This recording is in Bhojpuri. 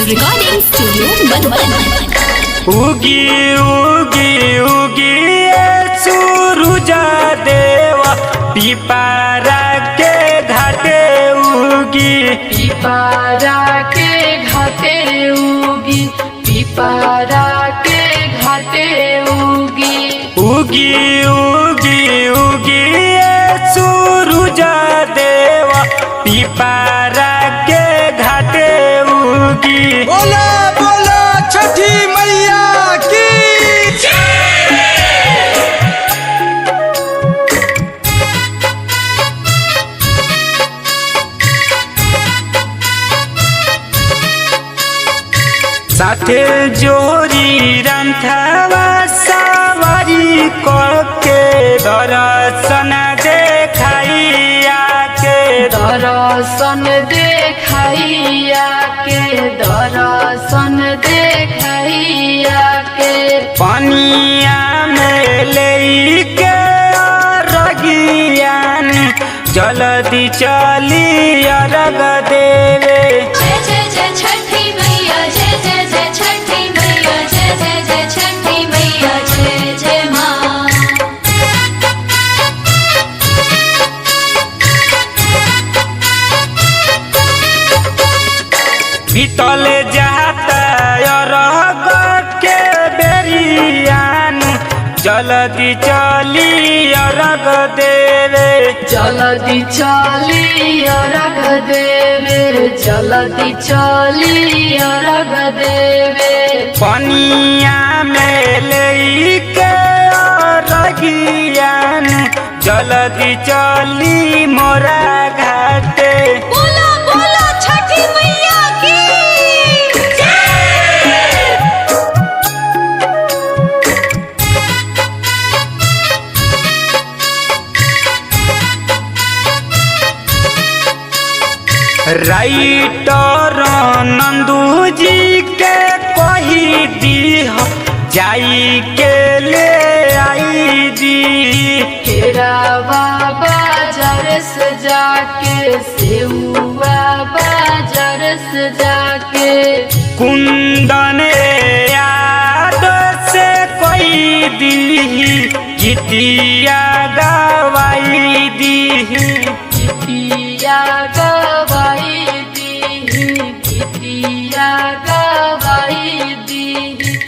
Recording studio Madhuban. उगी उगी उगी सूरज देवा पिपारा के घाटे उगी। पिपारा के घाटे उगी, पिपारा के घाटे उगी। उगी उगी उगी सूरज देवा पिपारा के घाटे उगी। बोला बोला छठी मैया की। साथे जोरी रंथवा सवारी के दर्शन देखाइया के। दर्शन देखाइया के, दर्शन देखाइया के। पनिया में लेके रगियान जल्दी चली अरग देवे। जय जय जय छठी मैया, जय जय जय छठी मैया, जय जय जय छठी मैया, जय जय माँ। बीतल जाता अरग के बेरियान जल्दी चली अरग देवे। जल्दी चली अर्घ देवे, जल्दी चली अर्घ देवे। पनिया में लेके रगियान जल्दी चली मोरा घाटे। बोला बोला छठी मैया की। राइटर नंदू जी के कही दी जाई के ले आई दी। केरा बाजार से जाके, सेउआ बाजार से जाके। कुंदन याद से कोई दी गीतिया गवाई दी। गीतिया गवाई दी, गीतिया गवाई दी।